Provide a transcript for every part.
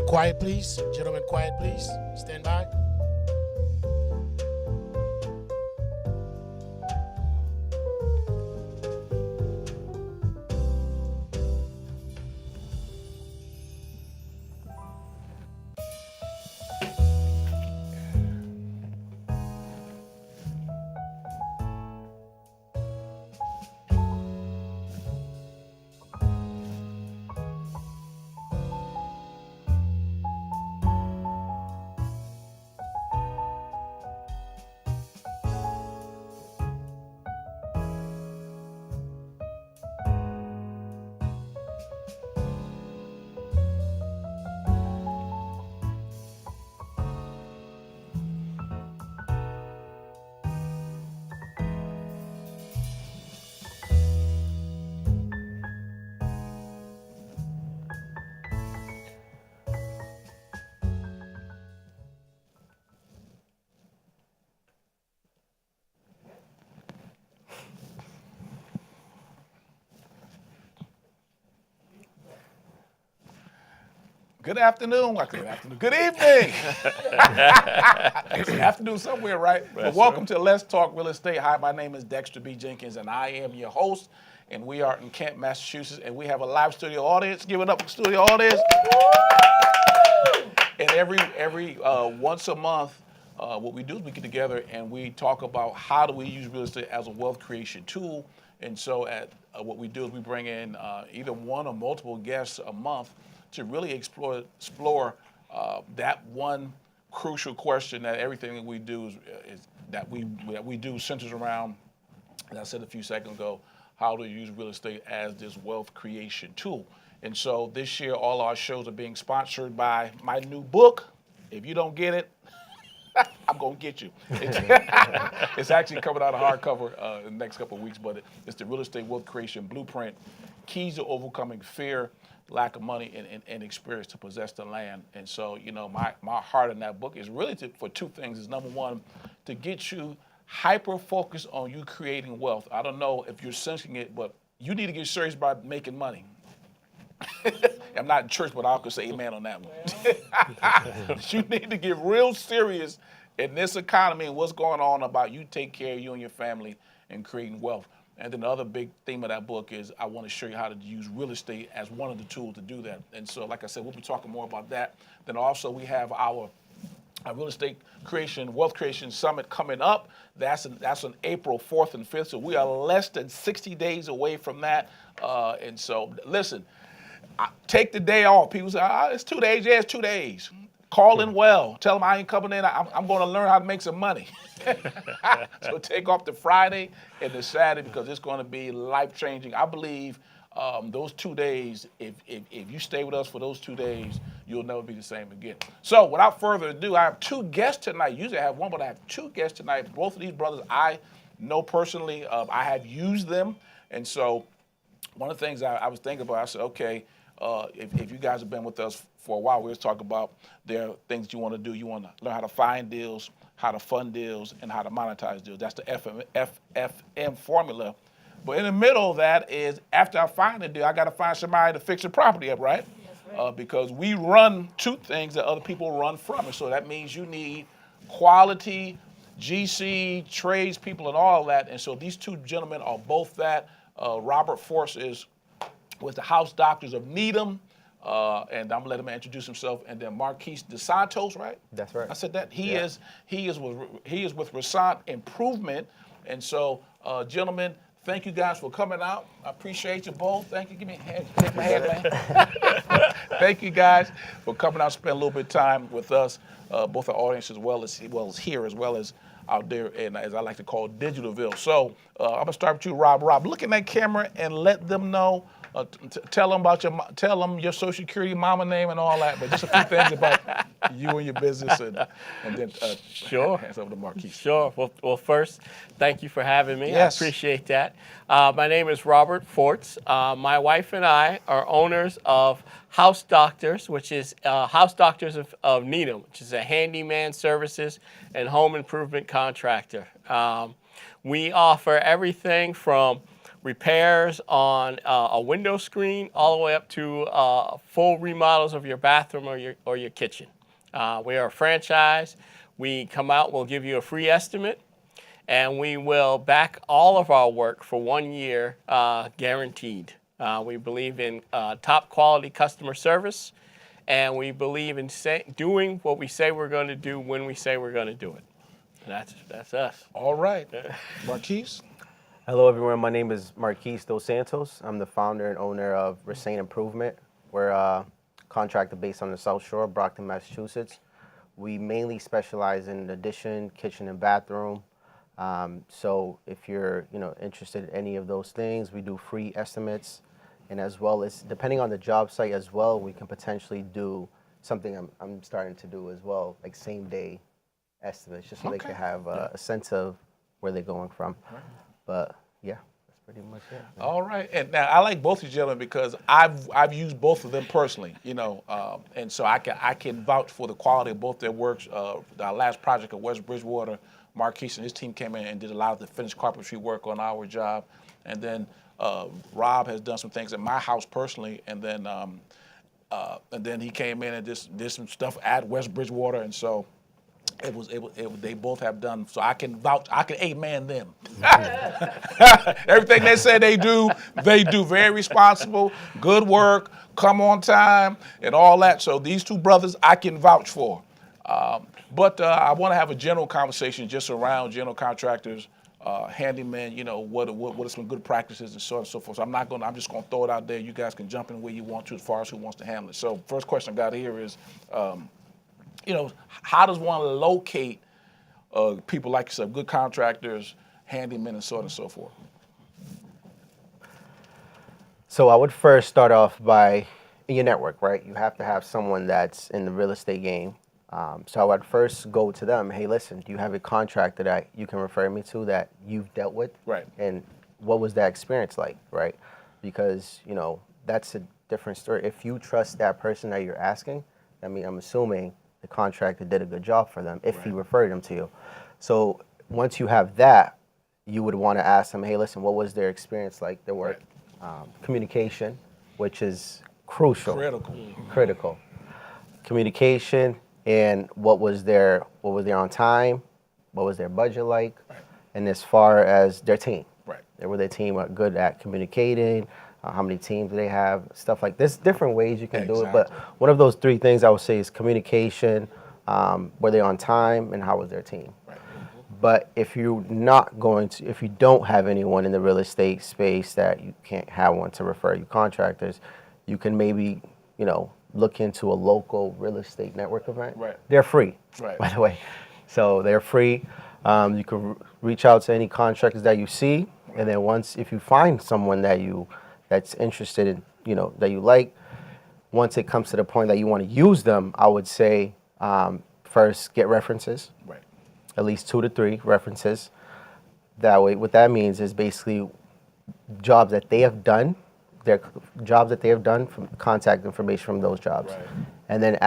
Gentlemen, quiet, please. Gentlemen, quiet, please. Stand by. Good afternoon. Good afternoon. Good evening. It's afternoon somewhere, right? But welcome to Let's Talk Real Estate. Hi, my name is Dexter B. Jenkins, and I am your host. And we are in Kent, Massachusetts, and we have a live studio audience. Give it up for studio audience. And every once a month, what we do is we get together and we talk about how do we use real estate as a wealth creation tool. And so what we do is we bring in either one or multiple guests a month to really explore that one crucial question that everything that we do is that we do centers around, as I said a few seconds ago, how to use real estate as this wealth creation tool. And so this year, all our shows are being sponsored by my new book. If you don't get it, I'm going to get you. It's actually coming out of hardcover in the next couple of weeks, but it's the Real Estate Wealth Creation Blueprint, Keys to Overcoming Fear, Lack of Money, and Experience to Possess the Land. And so, my heart in that book is really for two things. Is number one, to get you hyper-focused on you creating wealth. I don't know if you're sensing it, but you need to get serious about making money. I'm not in church, but I could say amen on that one. You need to get real serious in this economy and what's going on about you take care of you and your family and creating wealth. And then the other big theme of that book is I want to show you how to use real estate as one of the tools to do that. And so, like I said, we'll be talking more about that. Then also we have our Real Estate Creation, Wealth Creation Summit coming up. That's on April 4th and 5th. So we are less than 60 days away from that. And so, listen, take the day off. People say, it's 2 days. Yeah, it's 2 days. Call in well. Tell them I ain't coming in. I'm going to learn how to make some money. So take off the Friday and the Saturday because it's going to be life-changing. I believe those 2 days, if you stay with us for those 2 days, you'll never be the same again. So without further ado, I have two guests tonight. Usually I have one, but I have two guests tonight. Both of these brothers I know personally. I have used them. And so one of the things I was thinking about, I said, okay, if you guys have been with us for a while, we was talking about there are things that you want to do. You want to learn how to find deals, how to fund deals, and how to monetize deals. That's the FFM formula. But in the middle of that is after I find a deal, I got to find somebody to fix the property up, right? That's right. Because we run two things that other people run from. And so that means you need quality, GC, trades people, and all of that. And so these two gentlemen are both that. Robert Force is with the House Doctors of Needham. And I'm gonna let him introduce himself, and then Marquise DeSantos, right? That's right. I said that he is with Resant Improvement, and so gentlemen, thank you guys for coming out. I appreciate you both. Thank you. Give me a hand. Take my hand, man. Thank you guys for coming out, spend a little bit of time with us, both our audience as well as here, as well as out there, and as I like to call Digitalville. So I'm gonna start with you, Rob. Rob, look in that camera and let them know. Tell them your Social Security, mama name, and all that. But just a few things about you and your business, and then Sure. hands over to Marquise. Sure. Well, first, thank you for having me. Yes. I appreciate that. My name is Robert Forts. My wife and I are owners of House Doctors, which is House Doctors of Needham, which is a handyman services and home improvement contractor. We offer everything from repairs on a window screen all the way up to full remodels of your bathroom or your kitchen. We are a franchise. We come out, we'll give you a free estimate, and we will back all of our work for 1 year guaranteed. We believe in top quality customer service, and we believe in doing what we say we're going to do when we say we're going to do it. And that's us. All right. Marquise? Hello, everyone. My name is Marquise Dos Santos. I'm the founder and owner of Racine Improvement. We're a contractor based on the South Shore, Brockton, Massachusetts. We mainly specialize in addition, kitchen, and bathroom. So if you're interested in any of those things, we do free estimates. And as well as, depending on the job site as well, we can potentially do something I'm starting to do as well, like same day estimates, just so they can have a sense of where they're going from. But yeah, that's pretty much it. All right, and now I like both of you gentlemen because I've used both of them personally, and so I can vouch for the quality of both their works. Our last project at West Bridgewater, Marquise and his team came in and did a lot of the finished carpentry work on our job, and then Rob has done some things at my house personally, and then he came in and just did some stuff at West Bridgewater, and so. They both have done, so I can vouch, I can amen them. Everything they say they do very responsible, good work, come on time, and all that. So these two brothers I can vouch for. But I want to have a general conversation just around general contractors, handymen, what are some good practices and so on and so forth. So I'm just going to throw it out there. You guys can jump in where you want to as far as who wants to handle it. So first question I got here is, how does one locate people like yourself, good contractors, handymen, and so on and so forth? So I would first start off by in your network, right? You have to have someone that's in the real estate game. So I would first go to them. Hey, listen, do you have a contractor that you can refer me to that you've dealt with? Right. And what was that experience like, right? Because, that's a different story. If you trust that person that you're asking, I'm assuming the contractor did a good job for them if he referred them to you. So once you have that, you would want to ask them, hey, listen, what was their experience like, their work? Communication, which is crucial. Critical. Communication and what was their on time, what was their budget like, and as far as their team. Were their team good at communicating? How many teams do they have? Stuff like this. Different ways you can do it, but one of those three things I would say is communication. Were they on time, and how was their team? But if you're not going to, if you don't have anyone in the real estate space that you can't have one to refer you contractors, you can maybe look into a local real estate network event. They're free, by the way. So they're free. You can reach out to any contractors that you see, and then if you find someone that's interested in, that you like, once it comes to the point that you want to use them, I would say first get references, at least 2 to 3 references. That way, what that means is basically jobs that they have done, from contact information from those jobs. And then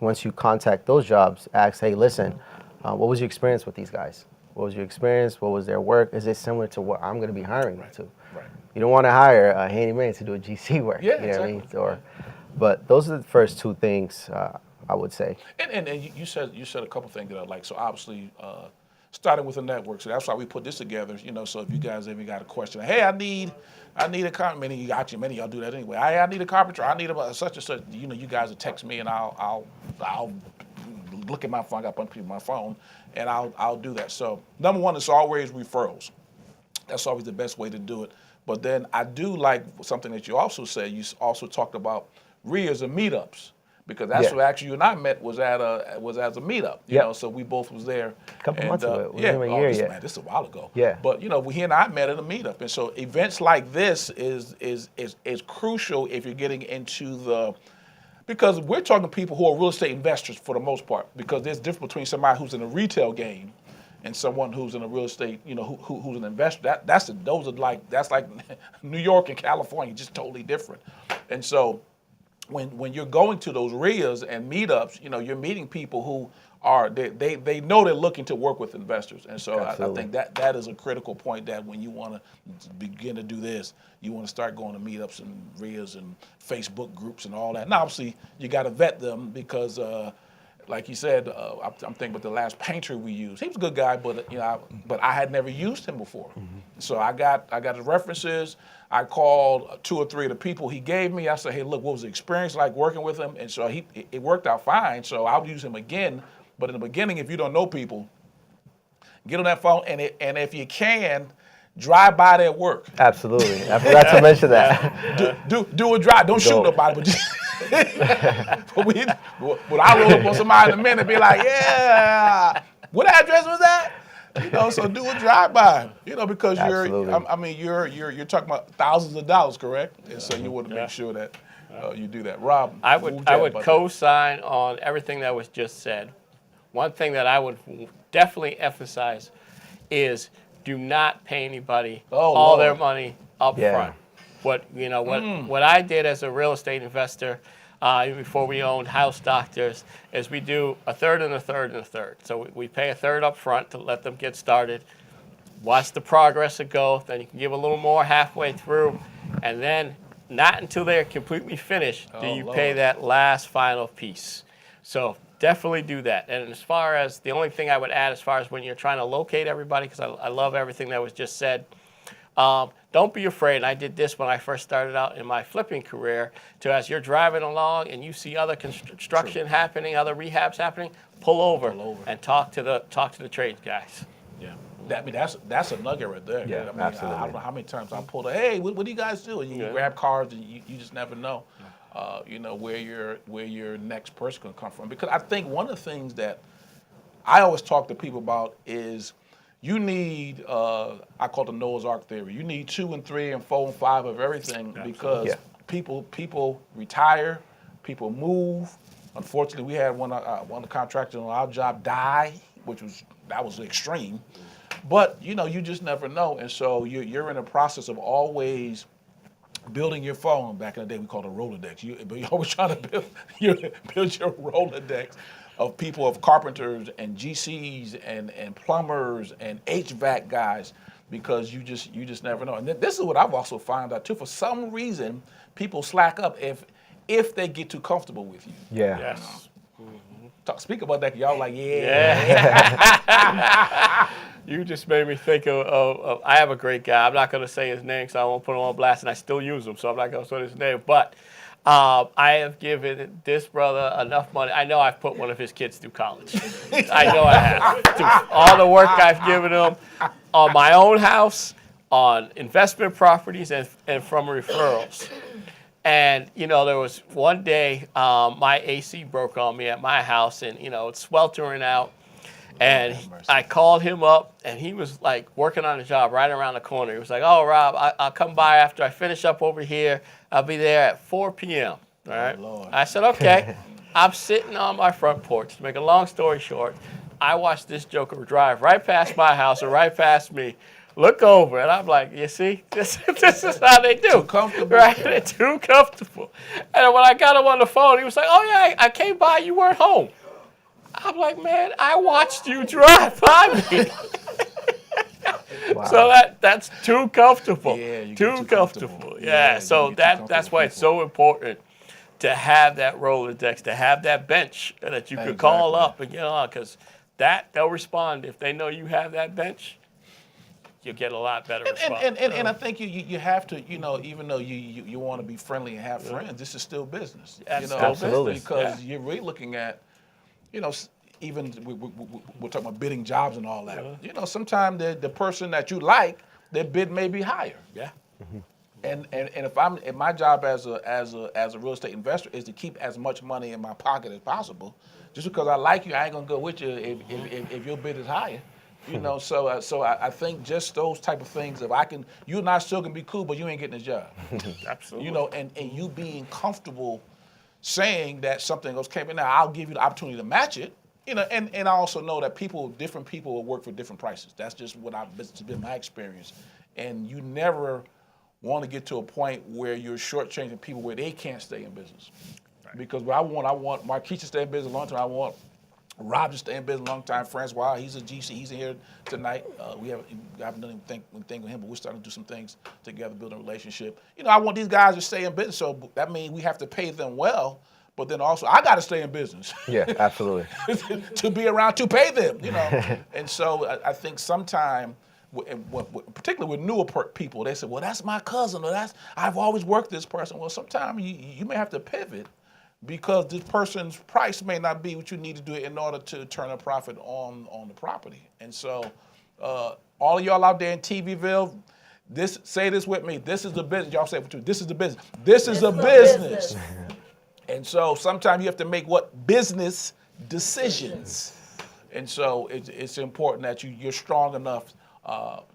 once you contact those jobs, ask, hey, listen, what was your experience with these guys? What was your experience? What was their work? Is it similar to what I'm going to be hiring them to? You don't want to hire a handyman to do a GC work. What I mean? But those are the first 2 things I would say. And you said a couple things that I like. So obviously, starting with a network. So that's why we put this together. So if you guys ever got a question, hey, I need a carpenter. Many of y'all do that anyway. I need a carpenter. I need a such and such. You guys will text me and I'll look at my phone. I got a bunch of people on my phone, and I'll do that. So number one is always referrals. That's always the best way to do it. But then I do like something that you also said. You also talked about RIAs and meetups, because that's what actually you and I met was as a meetup. You know, so we both was there. A couple months ago. This is a while ago. Yeah. But he and I met at a meetup, and so events like this is crucial if you're getting into because we're talking to people who are real estate investors for the most part, because there's a difference between somebody who's in a retail game and someone who's in a real estate, who's an investor. That's like New York and California, just totally different. And so when you're going to those RIAs and meetups, you're meeting people who are they know they're looking to work with investors, and so I think that is a critical point. That when you want to begin to do this, you want to start going to meetups and RIAs and Facebook groups and all that. Now, obviously, you got to vet them because. Like you said, I'm thinking about the last painter we used. He was a good guy, but but I had never used him before. So I got his references. I called 2 or 3 of the people he gave me. I said, hey, look, what was the experience like working with him? And so it worked out fine. So I'll use him again. But in the beginning, if you don't know people, get on that phone and if you can, drive by their work. Absolutely. I forgot to mention that. Do a drive. Don't shoot nobody, but just. But I roll up on somebody in a minute and be like, yeah, what address was that? So do a drive-by, because you're talking about thousands of dollars, correct? And so you want to make sure that you do that. Rob, I would co-sign on everything that was just said. One thing that I would definitely emphasize is do not pay anybody all their money up front. What I did as a real estate investor before we owned House Doctors is we do a third and a third and a third. So we pay a third up front to let them get started, watch the progress it go, then you can give a little more halfway through, and then not until they're completely finished do you pay that last final piece. So definitely do that. And as far as the only thing I would add as far as when you're trying to locate everybody, because I love everything that was just said, don't be afraid. And I did this when I first started out in my flipping career. As you're driving along and you see other construction happening, other rehabs happening, pull over and talk to the trades guys. Yeah, that's a nugget right there. Yeah, absolutely. I don't know how many times I pulled hey, what do you guys do? And you grab cards and you just never know, where your next person can come from. Because I think one of the things that I always talk to people about is. You need, I call it the Noah's Ark theory. You need 2 and 3 and 4 and 5 of everything because people retire, people move. Unfortunately, we had one of the contractors on our job die, that was extreme. But you just never know, and so you're in a process of always building your phone. Back in the day, we called it a Rolodex. But you're always trying to build your Rolodex. Of people, of carpenters and GCs and plumbers and HVAC guys, because you just never know. And this is what I've also found out too. For some reason, people slack up if they get too comfortable with you. Yeah. Yes. Speak about that. Y'all like You just made me think of I have a great guy. I'm not going to say his name because I won't put him on blast, and I still use him, so I'm not going to say his name. But I have given this brother enough money. I know I've put one of his kids through college. I know I have. Through all the work I've given him on my own house, on investment properties, and from referrals. And, there was one day my AC broke on me at my house, and, it's sweltering out. And I called him up, and he was like working on a job right around the corner. He was like, "Oh, Rob, I'll come by after I finish up over here. I'll be there at 4 p.m. All right." Lord. I said, "Okay." I'm sitting on my front porch. To make a long story short, I watched this joker drive right past my house and right past me. Look over, and I'm like, "You see, this is how they do." Too comfortable. Right? They're too comfortable. And when I got him on the phone, he was like, "Oh yeah, I came by. You weren't home." I'm like, "Man, I watched you drive by me." Wow. So that's too comfortable. Yeah, you get too comfortable. comfortable. Yeah. Yeah, So you get too that's why it's comfortable so important to have that Rolodex, to have that bench that you could call up and get on, because they'll respond if they know you have that bench. You'll get a lot better response. And I think you have to, even though you want to be friendly and have friends, this is still business. Absolutely. Because you're really looking at, even we're talking about bidding jobs and all that. Sometimes the person that you like, their bid may be higher. Yeah. And if my job as a real estate investor is to keep as much money in my pocket as possible, just because I like you, I ain't gonna go with you if your bid is higher. So I think just those type of things. If you and I still can be cool, but you ain't getting a job. Absolutely. And you being comfortable saying that something else came in. Now I'll give you the opportunity to match it. And I also know that different people will work for different prices. That's just it's been my experience. And you never want to get to a point where you're shortchanging people where they can't stay in business. Because what I want Marquise to stay in business a long time. I want Rob to stay in business a long time. Francois, he's a GC. He's in here tonight. I haven't done anything with him, but we're starting to do some things together, building a relationship. You know, I want these guys to stay in business, so that means we have to pay them well. But then also, I got to stay in business. Yeah, absolutely. to be around to pay them, you know. And so I think sometimes, particularly with newer people, they say, well, that's my cousin, or I've always worked this person. Well, sometimes you may have to pivot because this person's price may not be what you need to do in order to turn a profit on the property. And so all of y'all out there in TVville, say this with me. This is the business. Y'all say it too. This is the business. This is the business. And so sometimes you have to make business decisions. And so it's important that you're strong enough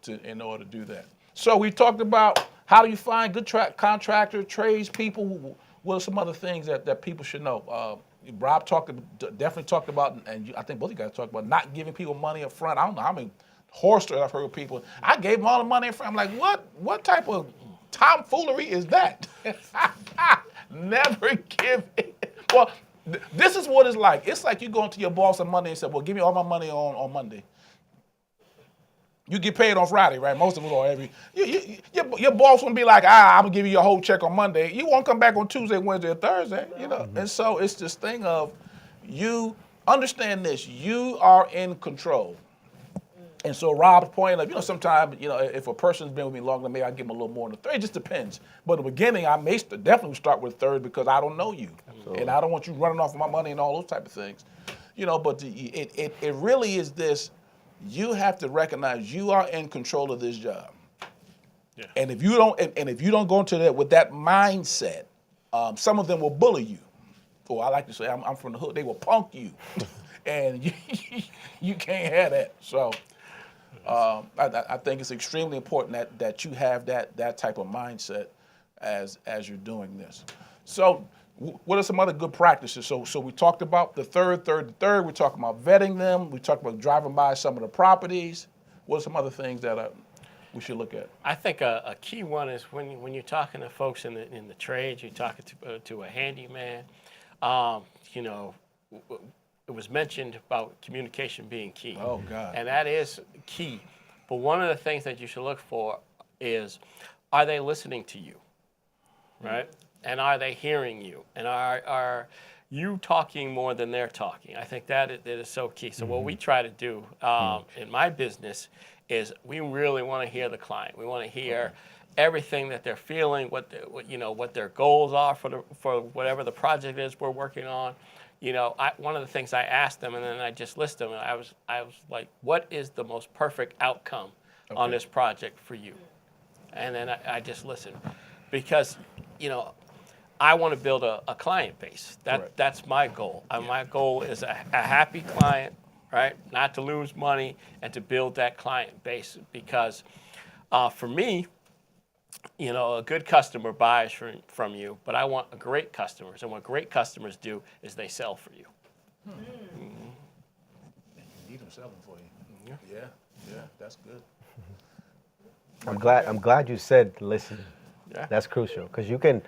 in order to do that. So we talked about how do you find good contractor, trades people. What are some other things that people should know? Rob definitely talked about, and I think both of you guys talked about not giving people money up front. I don't know how many horror stories I've heard of people. I gave them all the money up front. I'm like, what type of tomfoolery is that? Never give it. Well, this is what it's like. It's like you going to your boss on Monday and say, well, give me all my money on Monday. You get paid on Friday, right? Most of us are your boss won't be like, I'm gonna give you your whole check on Monday. You won't come back on Tuesday, Wednesday, or Thursday, you know? Mm-hmm. And so it's this thing of, you understand this, you are in control. And so Rob's point of, sometimes, if a person's been with me longer, maybe I give them a little more than a third. It just depends. But in the beginning, I may definitely start with third because I don't know you. Absolutely. And I don't want you running off of my money and all those type of things. But it really is this, you have to recognize you are in control of this job. Yeah. And if you don't go into that with that mindset, some of them will bully you. Or I like to say, I'm from the hood, they will punk you. And you can't have that. So I think it's extremely important that you have that type of mindset as you're doing this. So what are some other good practices? So we talked about the third. We talked about vetting them. We talked about driving by some of the properties. What are some other things that we should look at? I think a key one is when you're talking to folks in the trades, you're talking to a handyman. It was mentioned about communication being key. Oh, God. And that is key. But one of the things that you should look for is, are they listening to you, right? And are they hearing you? And are you talking more than they're talking? I think that is so key. So what we try to do in my business is we really want to hear the client. We want to hear everything that they're feeling, what their goals are for whatever the project is we're working on. One of the things I asked them, and then I just list them, and I was like, what is the most perfect outcome on this project for you? And then I just listened. Because, I want to build a client base. That's my goal. My goal is a happy client, right? Not to lose money, and to build that client base. Because for me, a good customer buys from you, but I want great customers. And what great customers do is they sell for you. Mm-hmm. You need them selling for you. Yeah, that's good. I'm glad you said listen. Yeah. That's crucial, because you can,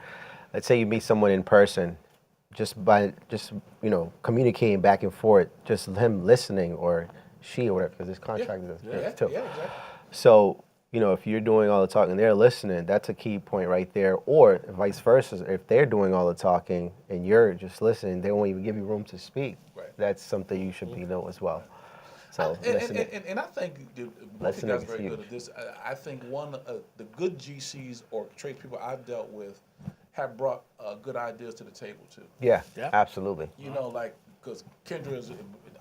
let's say you meet someone in person, just by communicating back and forth, just him listening, or she, or whatever, because this contract is too. Yeah, exactly. So, if you're doing all the talking and they're listening, that's a key point right there. Or vice versa, if they're doing all the talking and you're just listening, they won't even give you room to speak. Right. That's something you should be know as well. So and I think both you guys are very huge. good at this. I think one of the good GCs or tradespeople I've dealt with have brought good ideas to the table too. Yeah, Yeah. absolutely. Because Kendra is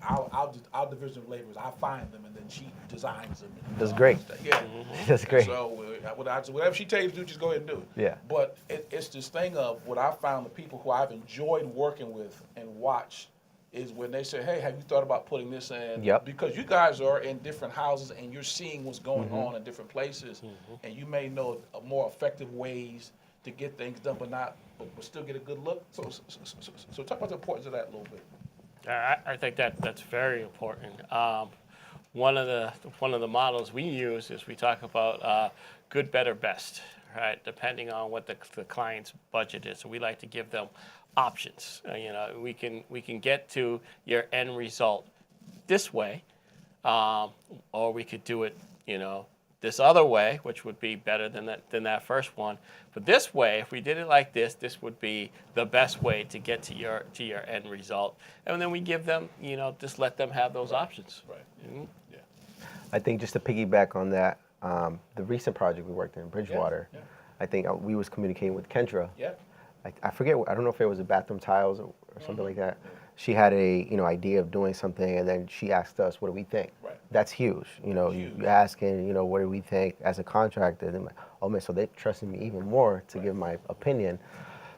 our division of labor is I find them and then she designs them. That's great. Yeah, That's great. So whatever she tells you to do, just go ahead and do it. Yeah. But it's this thing of what I found the people who I've enjoyed working with and watched is when they say, hey, have you thought about putting this in? Yep. Because you guys are in different houses and you're seeing what's going on in different places, and you may know more effective ways to get things done, but still get a good look. So talk about the importance of that a little bit. I think that's very important. One of the models we use is we talk about good, better, best, right? Depending on what the client's budget is. So we like to give them options. We can get to your end result this way, or we could do it, this other way, which would be better than that first one. But this way, if we did it like this would be the best way to get to your end result. And then we give them, just let them have those options. Right. Mhm. Yeah. I think just to piggyback on that, the recent project we worked in Bridgewater, Yeah. I think we was communicating with Kendra. Yeah. I forget. I don't know if it was a bathroom tiles or something like that. She had a idea of doing something, and then she asked us, "What do we think?" Right. That's huge. Huge. You asking, what do we think as a contractor? And I'm like, oh man, so they trusted me even more to give my opinion.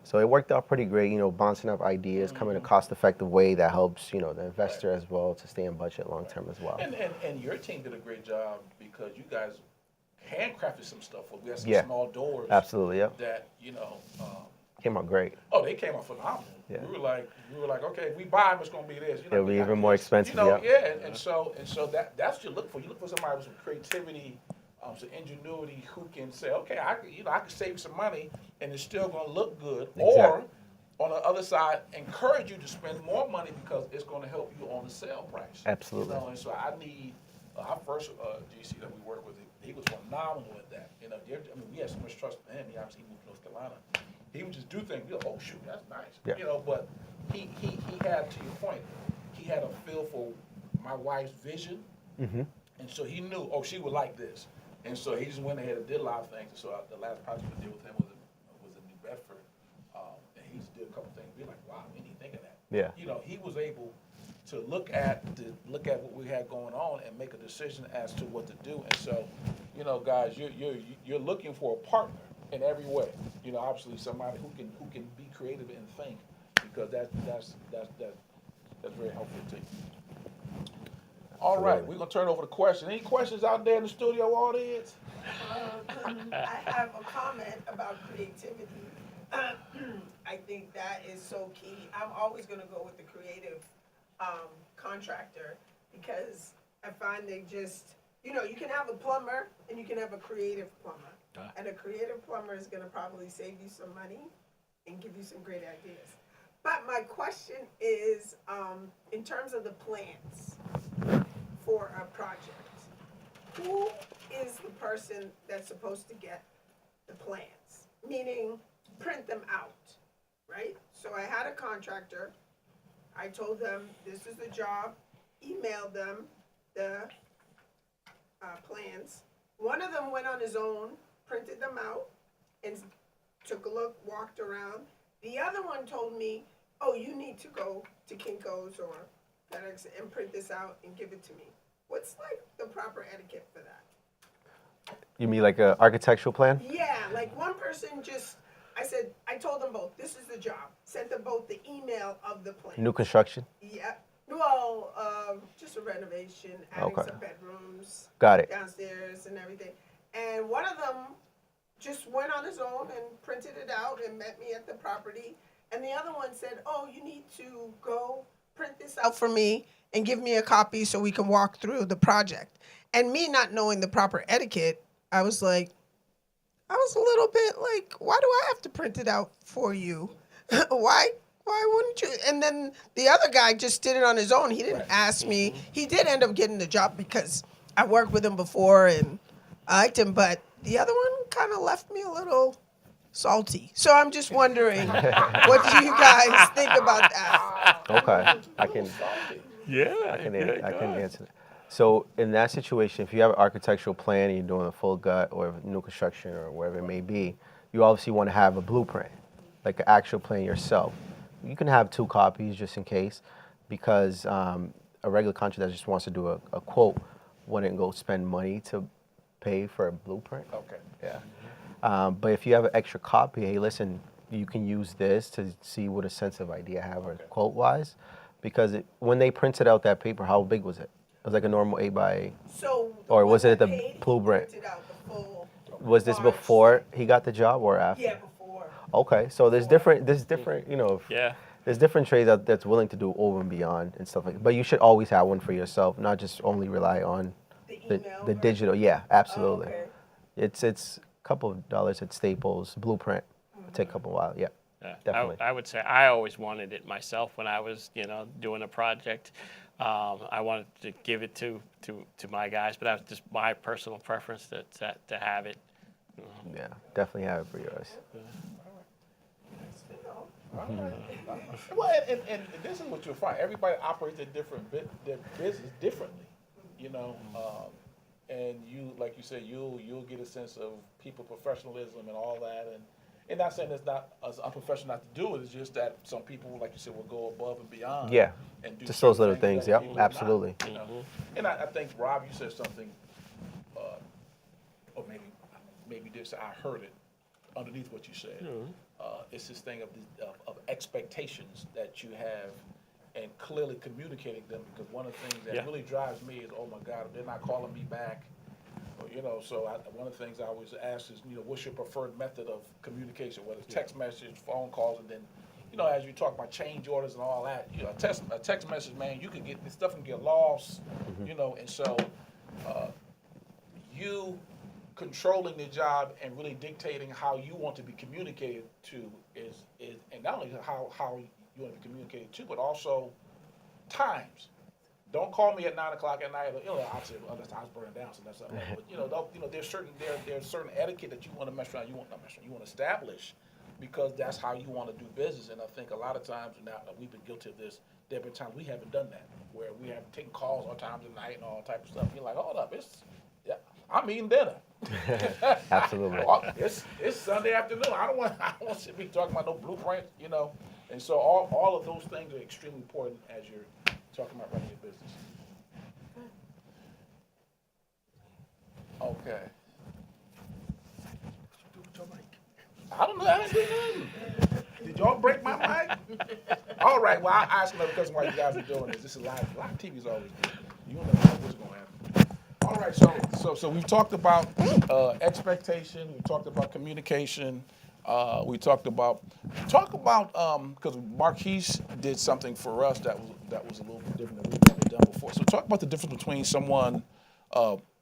So it worked out pretty great. Bouncing up ideas, coming in a cost-effective way that helps, the investor as well to stay in budget long term as well. And your team did a great job because you guys handcrafted some stuff. We had some Yeah. small doors. Absolutely, yep. That Came out great. oh, they came out phenomenal. Yeah. We were like, okay, if we buy them, it's gonna be this. It'll be we got even more this. expensive, Yeah. yeah. And so that's what you look for. You look for somebody with some creativity, some ingenuity who can say, okay, I can save some money and it's still gonna look good. Or Exactly. on the other side, encourage you to spend more money because it's gonna help you on the sale price. Absolutely. And so I need our first GC that we worked with. He was phenomenal at that. We had so much trust in him. He obviously moved to North Carolina. He would just do things. We're like, oh shoot, that's nice. Yeah. But he had, to your point, he had a feel for my wife's vision, Mm-hmm. and so he knew, oh, she would like this, and so he just went ahead and did a lot of things. And so the last project we did with him was in New Bedford, and he just did a couple things. We're like, wow, we didn't think of that. Yeah. He was able to look at what we had going on and make a decision as to what to do. And so, guys, you're looking for a partner in every way. Obviously somebody who can be creative and think, because that's very helpful too. All right, we're gonna turn over the question. Any questions out there in the studio audience? I have a comment about creativity. I think that is so key. I'm always gonna go with the creative contractor because I find they just, you can have a plumber and you can have a creative plumber. And a creative plumber is gonna probably save you some money and give you some great ideas. But my question is, in terms of the plans for a project, who is the person that's supposed to get the plans? Meaning, print them out, right? So I had a contractor. I told them, this is the job, emailed them the plans. One of them went on his own, printed them out, and took a look, walked around. The other one told me, oh, you need to go to Kinko's or FedEx and print this out and give it to me. What's like the proper etiquette for that? You mean like an architectural plan? Yeah, like one person just, I told them both, this is the job. Sent them both the email of the plan. New construction? Yeah, well, just a renovation, adding Okay. some bedrooms Got it. downstairs and everything. And one of them just went on his own and printed it out and met me at the property. And the other one said, oh, you need to go print this out for me and give me a copy so we can walk through the project. And me not knowing the proper etiquette, I was a little bit like, why do I have to print it out for you? Why wouldn't you? And then the other guy just did it on his own. He didn't ask me. He did end up getting the job because I worked with him before and I liked him, but the other one kind of left me a little salty. So I'm just wondering, what do you guys think about that? Okay. I can answer that. So in that situation, if you have an architectural plan and you're doing a full gut or new construction or wherever it may be, you obviously want to have a blueprint, like an actual plan yourself. You can have 2 copies just in case, because a regular contractor that just wants to do a quote wouldn't go spend money to pay for a blueprint. Okay. Yeah. But if you have an extra copy, hey, listen, you can use this to see what a sense of idea I have or quote-wise, because when they printed out that paper, how big was it? It was like a normal 8 by. So Or one was it that the paid, he blueprint? printed out the full Was this large before he got the job or after? Yeah, before. Okay, so there's different, Yeah. there's different trades out that's willing to do over and beyond and stuff like that. But you should always have one for yourself, not just only rely on The the email the version? digital. Yeah, absolutely. Okay. It's couple of dollars at Staples, Blueprint. It'll take a couple of while. Yeah, Yeah, definitely. I would say I always wanted it myself when I was, doing a project. I wanted to give it to my guys, but that was just my personal preference to have it. Yeah, definitely have it for yours. Well, and this is what you'll find. Everybody operates a their business differently, and you, like you said, you'll get a sense of people professionalism and all that, and not saying it's not as unprofessional not to do it. It's just that some people, like you said, will go above and beyond. Yeah, and do just those certain little things. that Yep, people not, absolutely. And I think Rob, you said something, or maybe this I heard it underneath what you said. It's this thing of expectations that you have and clearly communicating them, because one of the things that really drives me is, oh my God, they're not calling me back. Or, so one of the things I always ask is, what's your preferred method of communication, whether it's text message, phone calls, and then, as you talk about change orders and all that, a text message, man, you can get, this stuff can get lost, and so you controlling the job and really dictating how you want to be communicated to is and not only how you want to be communicated to, but also times. Don't call me at 9 o'clock at night. Obviously, unless the house burning down, so that's something. But there's certain etiquette that you want to mess around. You want to establish, because that's how you want to do business. And I think a lot of times now we've been guilty of this. There have been times we haven't done that, where we have taken calls all times of the night and all type of stuff. You're like, hold up, I'm eating dinner. Absolutely. It's Sunday afternoon. I don't want to be talking about no blueprint, And so all of those things are extremely important as you're talking about running your business. Okay. I don't know. I didn't do nothing. Did y'all break my mic? All right. Well, I asked another question why you guys are doing this. This is live. Live TV is always good. You don't know what's going to happen. All right. So we've talked about expectation. We talked about communication. We talked about because Marquise did something for us that was a little bit different than we've never done before. So talk about the difference between someone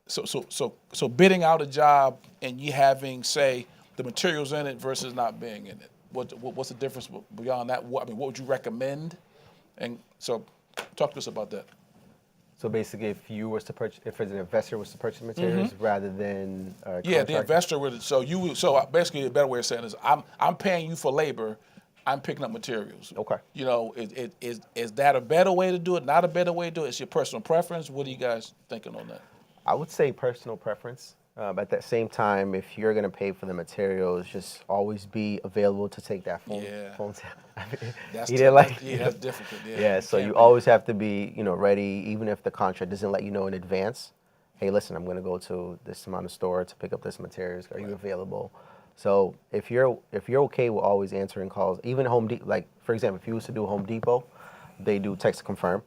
so bidding out a job and you having, say, the materials in it versus not being in it. What's the difference beyond that? What would you recommend? And so talk to us about that. So basically, if an investor was to purchase materials rather than a Yeah, the contractor? investor would. So basically, a better way of saying is, I'm paying you for labor. I'm picking up materials. Okay. Is that a better way to do it? Not a better way to do it? It's your personal preference. What are you guys thinking on that? I would say personal preference. But at that same time, if you're going to pay for the materials, just always be available to take that phone. Yeah. phone tap. That's That's difficult. Yeah, so you always have to be, ready, even if the contract doesn't let you know in advance. Hey, listen, I'm going to go to this amount of store to pick up this materials. Are you available? So if you're okay with always answering calls, even Home Depot, like for example, if you was to do Home Depot, they do text to confirm.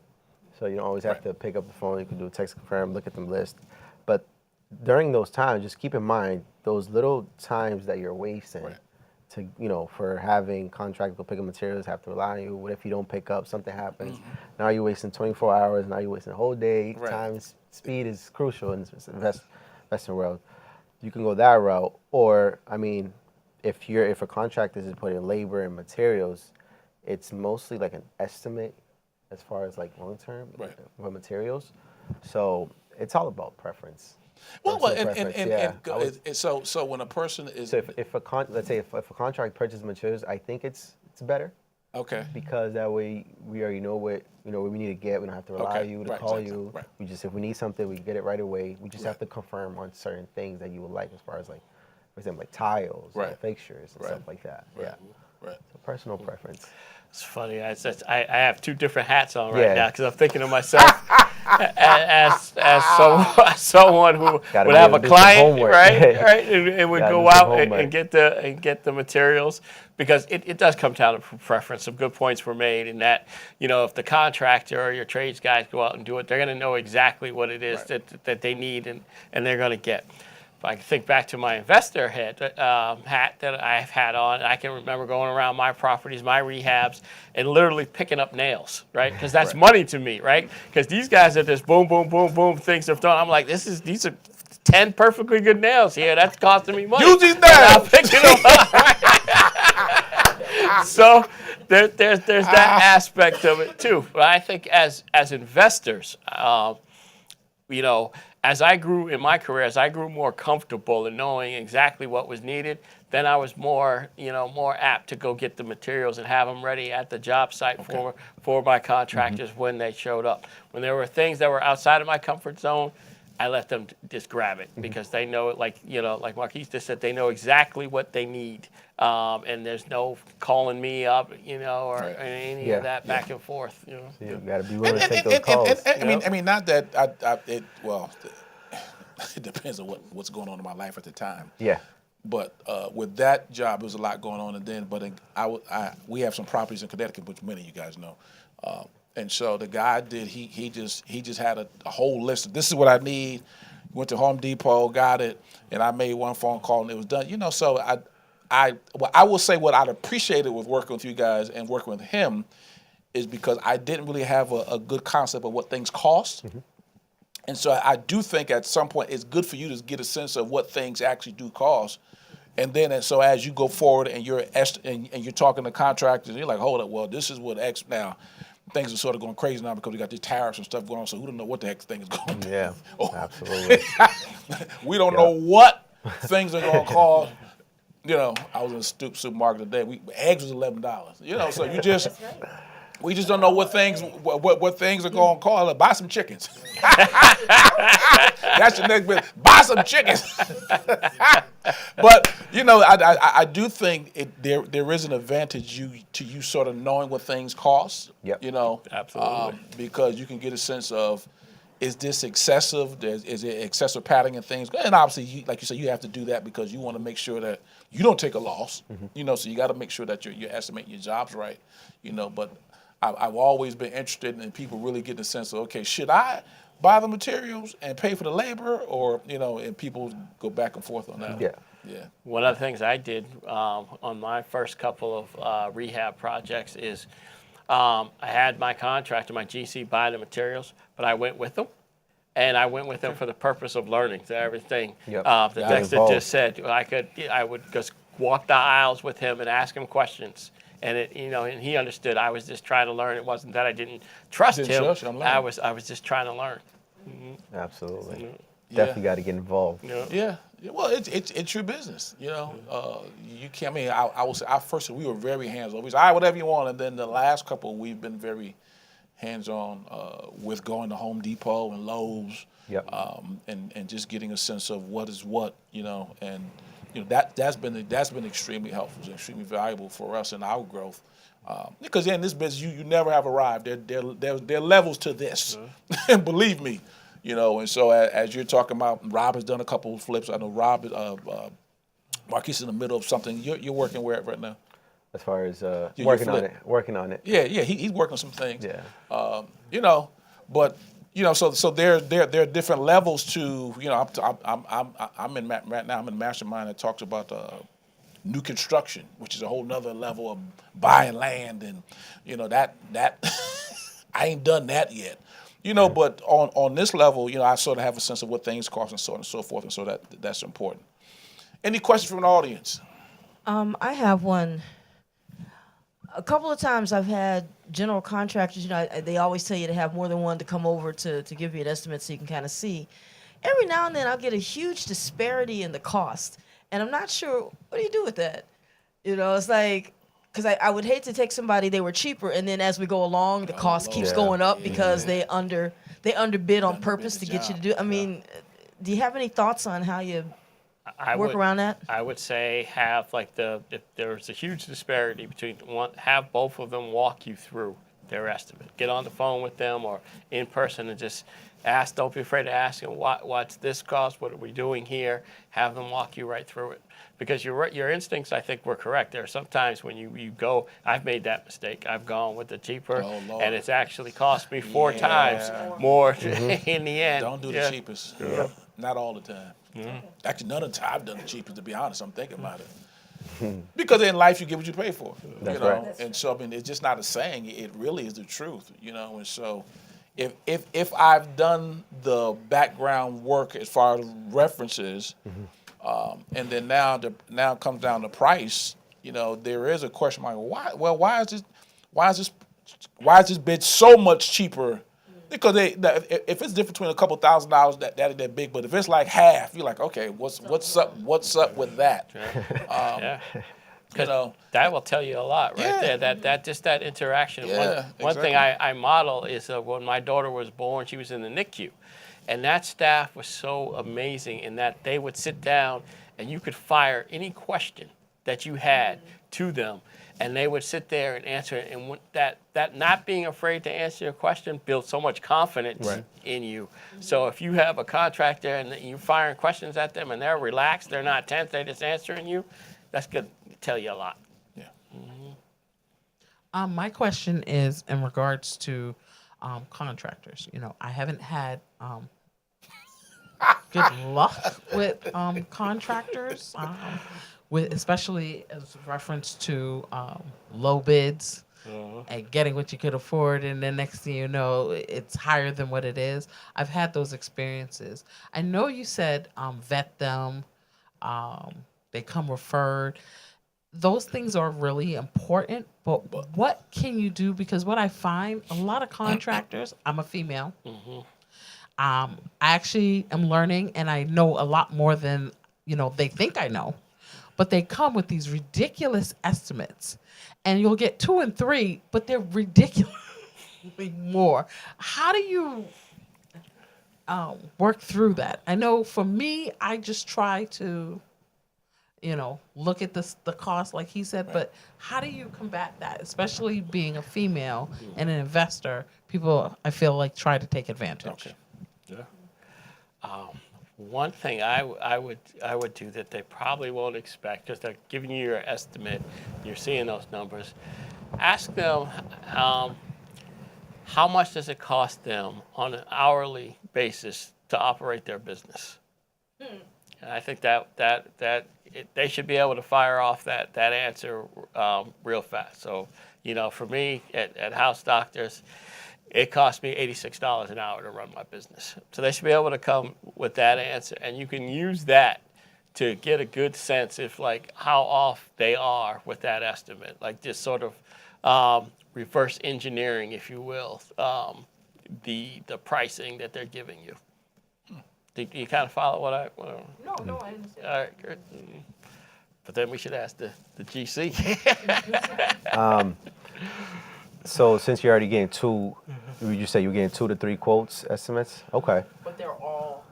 So you don't always have to pick up the phone. You can do text to confirm, look at the list. But during those times, just keep in mind those little times that you're wasting to, for having contractors go pick up materials, have to rely on you. What if you don't pick up, something happens? Now you're wasting 24 hours, now you're wasting a whole day. Right. Speed is crucial in this investment world. You can go that route, or if a contractor is putting labor and materials, it's mostly like an estimate as far as like long term for materials. So it's all about preference. Well, Personal and preference, so when a person is So if a contract purchases materials, I think it's better okay. because that way we already know what we need to get. We don't have to rely on you to call you. Right. We just, if we need something, we get it right away. We just have to confirm on certain things that you would like, as far as like, for example, like tiles, or fixtures, and stuff like that. Yeah. Right. So personal preference. It's funny. I have two different hats on right Yeah. now because I'm thinking of myself as someone who Gotta would be have able a to do some client, homework. right, and would Gotta go do some out and homework. get the materials, because it does come down to preference. Some good points were made in that, if the contractor or your trades guys go out and do it, they're going to know exactly what it is that they need and they're going to get. I can think back to my investor hat that I've had on. I can remember going around my properties, my rehabs, and literally picking up nails, right? Because that's money to me, right? Because these guys are just boom, boom, boom, boom, things are done. I'm like, these are 10 perfectly good nails here. That's costing me money. Use these And I'm nails. picking them up. So there's that aspect of it too. But I think as investors, you know, as I grew in my career, as I grew more comfortable in knowing exactly what was needed, then I was more apt to go get the materials and have them ready at the job site for my contractors when they showed up. When there were things that were outside of my comfort zone, I let them just grab it because they know it, like Marquise just said, they know exactly what they need. And there's no calling me up, or any of that back and forth, You got to be willing to take those calls. I mean, not that it depends on what's going on in my life at the time. Yeah. But with that job, there was a lot going on, and then, we have some properties in Connecticut, which many of you guys know, and so the guy did. He just had a whole list of, this is what I need. Went to Home Depot, got it, and I made one phone call, and it was done. So I will say what I'd appreciated with working with you guys and working with him is because I didn't really have a good concept of what things cost. And so I do think at some point it's good for you to get a sense of what things actually do cost. And then, so as you go forward and you're talking to contractors, you're like, hold up, well, this is what X now. Things are sort of going crazy now because we got these tariffs and stuff going on, so who don't know what the heck thing is going to do. Yeah, absolutely. We don't know what things are going to cost. I was in a supermarket today. Eggs was $11. So you just... We just don't know what things are going to cost. Like, buy some chickens. That's your next bit. Buy some chickens. But I do think there is an advantage to you sort of knowing what things cost. Yep. Absolutely. Because you can get a sense of, is this excessive? Is it excessive padding and things? And obviously, like you said, you have to do that because you want to make sure that you don't take a loss. So you got to make sure that you're estimating your jobs right. But I've always been interested in people really getting a sense of, okay, should I buy the materials and pay for the labor, or and people go back and forth on that. Yeah. One of the things I did on my first couple of rehab projects is I had my contractor, my GC, buy the materials, but I went with them. And I went with them for the purpose of learning. So everything that Dexter just said, I would just walk the aisles with him and ask him questions. And and he understood. I was just trying to learn. It wasn't that I didn't trust him. I was just trying to learn. Absolutely. Definitely got to get involved. Yeah. Well, it's your business. You can't. I mean, I will say, first we were very hands-on. We said, all right, whatever you want. And then the last couple, we've been very hands-on with going to Home Depot and Lowe's. Yep. And just getting a sense of what is what. And. That's been extremely helpful, extremely valuable for us in our growth. Because in this business, you never have arrived. There are levels to this, and believe me, And so as you're talking about, Rob has done a couple of flips. I know Rob, Marquise, in the middle of something. You're working where right now? As far as working on it. Yeah, he's working on some things. Yeah. But. So there are different levels to, I'm in right now. I'm in Mastermind that talks about new construction, which is a whole nother level of buying land, and that I ain't done that yet, But on this level, I sort of have a sense of what things cost and so on and so forth, and so that's important. Any questions from the audience? I have one. A couple of times I've had general contractors, they always tell you to have more than one to come over to give you an estimate so you can kind of see. Every now and then I'll get a huge disparity in the cost, and I'm not sure, what do you do with that? It's like, because I would hate to take somebody, they were cheaper, and then as we go along, the cost keeps going up because they underbid on purpose to get you to do. I mean, do you have any thoughts on how you work around that? I would say have if there's a huge disparity between have both of them walk you through their estimate. Get on the phone with them or in person and just ask. Don't be afraid to ask them what's this cost? What are we doing here? Have them walk you right through it. Because your instincts, I think, were correct. There are some times when you go, I've made that mistake. I've gone with the cheaper, and it's actually cost me 4 times more in the end. Don't do the cheapest. Yeah. Not all the time. Actually, none of the time I've done the cheapest, to be honest. I'm thinking about it. Because in life, you get what you pay for. That's right. And so, I mean, it's just not a saying. It really is the truth, And so if I've done the background work as far as references, and then now it comes down to price, there is a question mark. Why is this bid so much cheaper? Because if it's different between a couple $1,000s, that ain't that big. But if it's like half, you're like, okay, what's up with that? Yeah. You know, That will tell you a lot, right Yeah. there. That just that interaction. Yeah, One thing exactly. I model is when my daughter was born, she was in the NICU, and that staff was so amazing in that they would sit down and you could fire any question that you had to them, and they would sit there and answer it. And that not being afraid to answer your question builds so much confidence Right. in you. So if you have a contractor and you're firing questions at them and they're relaxed, they're not tense, they're just answering you, that's good. Tell you a lot. yeah. My question is in regards to contractors. I haven't had good luck with contractors, with especially as reference to low bids and getting what you could afford, and then next thing you know, it's higher than what it is. I've had those experiences. I know you said vet them, they come referred. Those things are really important, but what can you do? Because what I find, a lot of contractors, I'm a female, I actually am learning, and I know a lot more than they think I know, but they come with these ridiculous estimates, and you'll get 2 and 3, but they're ridiculously more. How do you work through that? I know for me, I just try to look at the cost, like he said, but how do you combat that? Especially being a female and an investor, people, I feel like, try to take advantage. Okay. Yeah. One thing I would do that they probably won't expect, just they're giving you your estimate, you're seeing those numbers. Ask them how much does it cost them on an hourly basis to operate their business. And I think they should be able to fire off that answer real fast. So, for me at House Doctors, it cost me $86 an hour to run my business. So they should be able to come with that answer, and you can use that to get a good sense of how off they are with that estimate, just sort of reverse engineering, if you will, the pricing that they're giving you. Do you kind of follow what I? No, I understand. All right, good. But then we should ask the GC. So since you're already getting two, would you say you're getting 2 to 3 quotes estimates? Okay, But they're all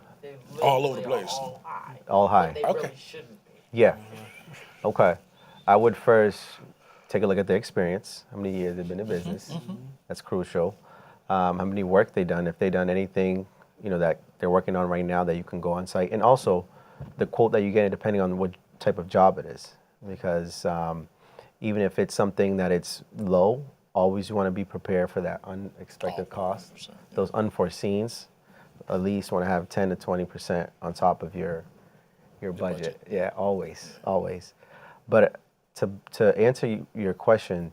All over the place. all high. all high. They Okay. really shouldn't be. Yeah. Okay. I would first take a look at their experience. How many years they've been in business? That's crucial. How many work they done? If they done anything, that they're working on right now that you can go on site, and also the quote that you get depending on what type of job it is. Because even if it's something that it's low, always you want to be prepared for that unexpected cost, 100%, those unforeseens. At least want to have 10 to 20% on top of your budget. Yeah, always. But to answer your question,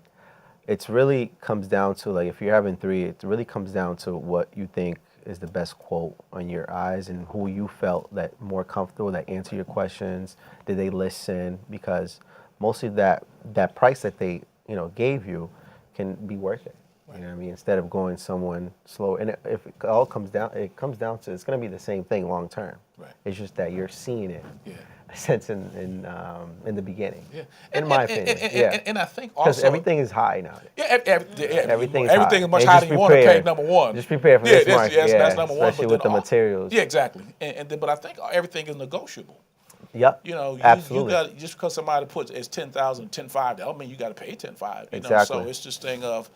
it's really comes down to if you're having 3, it really comes down to what you think is the best quote on your eyes and who you felt that more comfortable that answer your questions. Did they listen? Because mostly that price that they gave you can be worth it. You know what I mean? Instead of going someone slow, and if it all comes down, to it's going to be the same thing long term. Right. It's just that you're seeing it. Yeah. Since in the beginning. Yeah. In my opinion. Yeah. And I think Because also everything is high now. everything is is much And higher just than you want to pay. prepare. Number one, Just prepare for yeah, this that's, market. yes, Yeah, that's number one. especially But with the then materials. Yeah, exactly. But I think everything is negotiable. Yep. Absolutely. You got just because somebody puts it's 10,000, 10.5, that don't mean you got to pay 10.5. Exactly. So it's this thing of,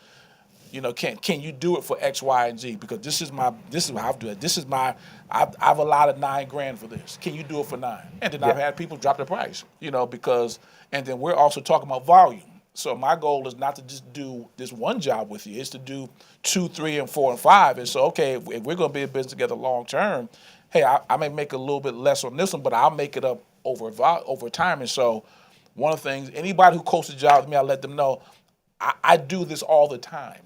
can you do it for X, Y, and Z? Because this is what I've done. I've allotted $9,000 for this. Can you do it for 9? And then I've had people drop the price, because, and then we're also talking about volume. So my goal is not to just do this one job with you. It's to do 2, 3, and 4, and 5. And so, okay, if we're going to be in business together long term, hey, I may make a little bit less on this one, but I'll make it up over time. And so one of the things, anybody who quotes a job with me, I let them know, I do this all the time.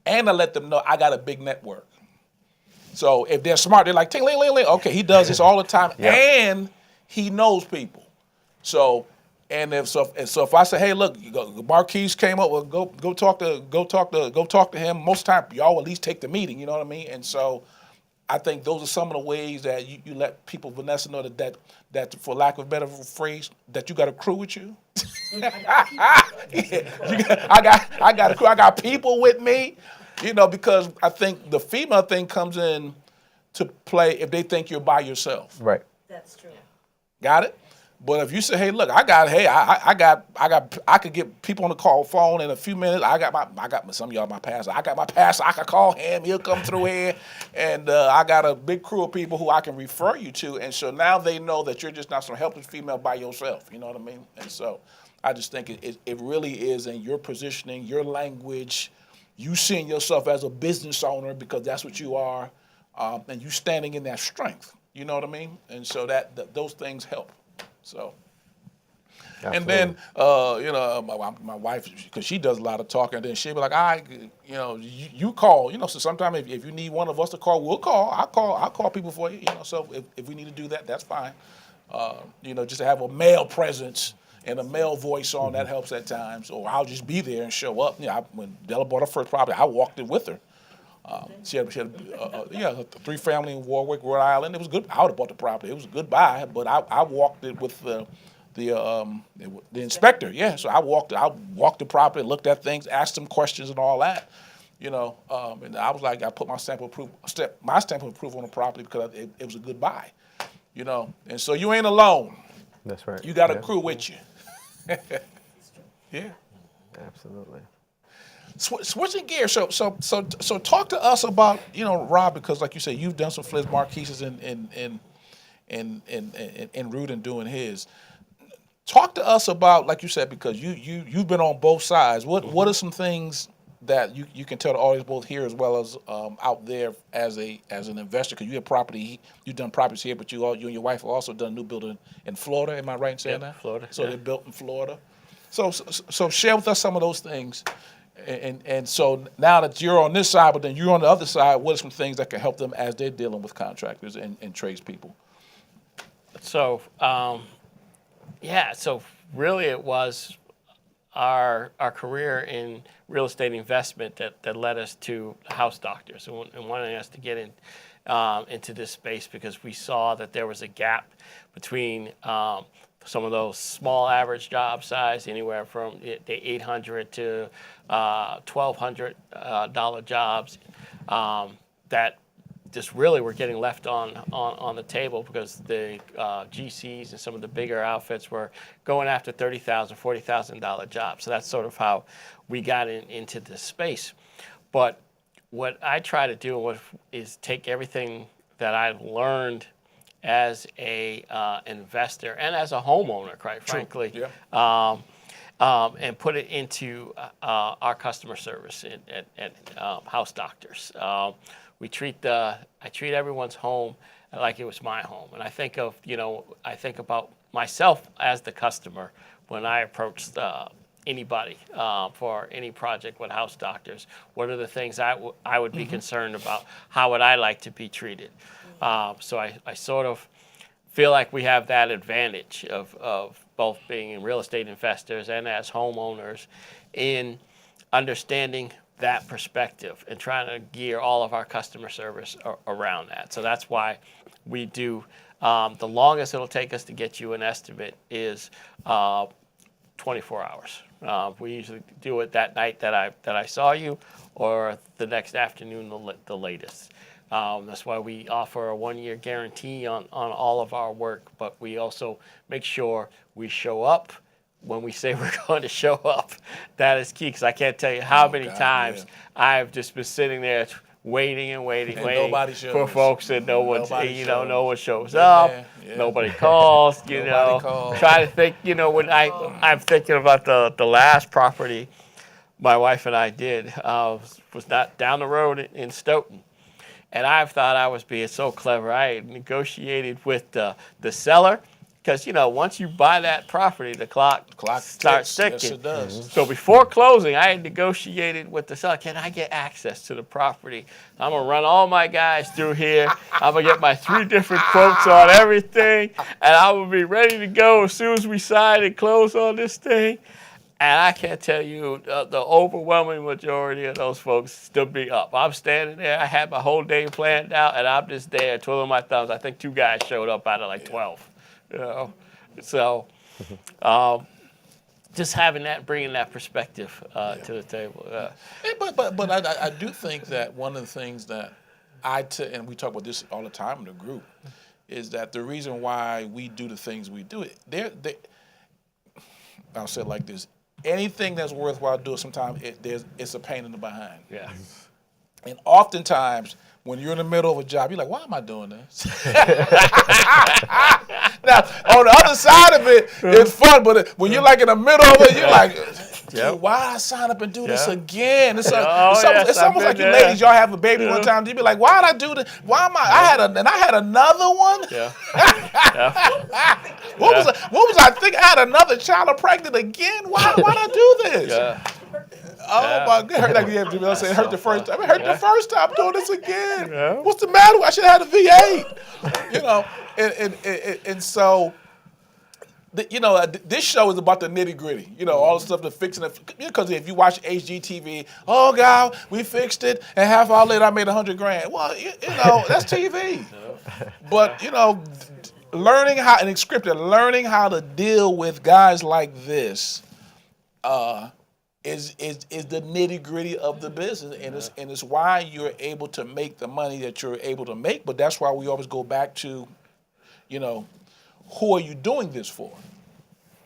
and I let them know I got a big network. So if they're smart, they're like, ting, ling, ling, ling. Okay, he does this all the time, and he knows people. So, and if I say, hey, look, Marquise came up, well, go talk to him. Most of the time, y'all at least take the meeting. You know what I mean? And so, I think those are some of the ways that you let people, Vanessa, know that for lack of a better phrase, that you got a crew with you. I got a crew. I got people with me. Because I think the female thing comes in to play if they think you're by yourself. Right. That's true. Got it? But if you say, hey, look, I could get people on the phone in a few minutes. I got some of y'all my pastor. I got my pastor. I can call him. He'll come through here, and I got a big crew of people who I can refer you to. And so now they know that you're just not some helpless female by yourself. You know what I mean? And so I just think it really is in your positioning, your language, you seeing yourself as a business owner because that's what you are, and you standing in that strength. You know what I mean? And so that those things help. So, Absolutely. and then my wife, because she does a lot of talking, and then she'll be like, you call, so sometimes if you need one of us to call, we'll call. I'll call people for you, So if we need to do that, that's fine. Just to have a male presence and a male voice on that helps at times. Or I'll just be there and show up. When Della bought her first property, I walked it with her. She had a 3-family in Warwick, Rhode Island. It was good. I would have bought the property. It was a good buy, but I walked it with the inspector. Yeah, so I walked the property, looked at things, asked them questions and all that. And I was like, I put my stamp of approval on the property because it was a good buy. And so you ain't alone. That's right. You got a crew with you. Yeah. Absolutely. Switching gears, so talk to us about Rob, because like you said, you've done some Fliz Marquises in Root and doing his. Talk to us about, like you said, because you've been on both sides. What are some things that you can tell the audience both here as well as out there as an investor? Because you have property, you've done properties here, but you and your wife have also done a new building in Florida. Am I right in saying that? Florida. So they're built in Florida. So share with us some of those things. And so now that you're on this side, but then you're on the other side, what are some things that can help them as they're dealing with contractors and tradespeople? So, so really it was our career in real estate investment that led us to House Doctors and wanting us to get into this space because we saw that there was a gap between some of those small average job size, anywhere from the $800 to $1,200 jobs, that just really were getting left on the table because the GCs and some of the bigger outfits were going after $30,000, $40,000 jobs. So that's sort of how we got into this space. But what I try to do is take everything that I've learned as a investor and as a homeowner, quite frankly, and put it into our customer service at House Doctors. I treat everyone's home like it was my home, and I think about myself as the customer when I approach anybody for any project with House Doctors. What are the things I would be concerned about? How would I like to be treated? So I sort of feel like we have that advantage of both being real estate investors and as homeowners in understanding that perspective and trying to gear all of our customer service around that. So that's why we do the longest it'll take us to get you an estimate is 24 hours. We usually do it that night that I saw you, or the next afternoon, the latest. That's why we offer a 1-year guarantee on all of our work, but we also make sure we show up when we say we're going to show up. That is key, because I can't tell you how many times I've just been sitting there waiting and waiting for folks, and no one shows up. Yeah. Nobody calls. Try to think. When I'm thinking about the last property my wife and I did was not down the road in Stoughton, and I thought I was being so clever. I had negotiated with the seller. because once you buy that property, the clock starts ticks. ticking. Yes, it does. So before closing, I had negotiated with the seller, can I get access to the property? I'm going to run all my guys through here. I'm going to get my 3 different quotes on everything, and I will be ready to go as soon as we sign and close on this thing. And I can't tell you, the overwhelming majority of those folks stood me up. I'm standing there. I had my whole day planned out, and I'm just there twiddling my thumbs. I think 2 guys showed up out of like 12. So just having that, bringing that perspective to the table. But I do think that one of the things that and we talk about this all the time in the group, is that the reason why we do the things we do, I'll say it like this. Anything that's worthwhile doing, sometimes it's a pain in the behind. Yeah. And oftentimes, when you're in the middle of a job, you're like, why am I doing this? Now, on the other side of it, it's fun, but when you're like in the middle of it, you're like, dude, why did I sign up and do this again? It's almost like you ladies, y'all have a baby one time, you be like, why did I do this? Why am I had another one? Yeah. What was I thinking? I had another child pregnant again? Why'd I do this? Yeah. Oh my God! It hurt the first time. It hurt the first time. I'm doing this again. What's the matter? I should have had a V8. And so, this show is about the nitty gritty. All the stuff, the fixing it. Because if you watch HGTV, oh God, we fixed it, and half hour later I made $100,000. Well, that's TV. But learning how, and it's scripted, learning how to deal with guys like this. Is the nitty gritty of the business, and it's why you're able to make the money that you're able to make. But that's why we always go back to, who are you doing this for?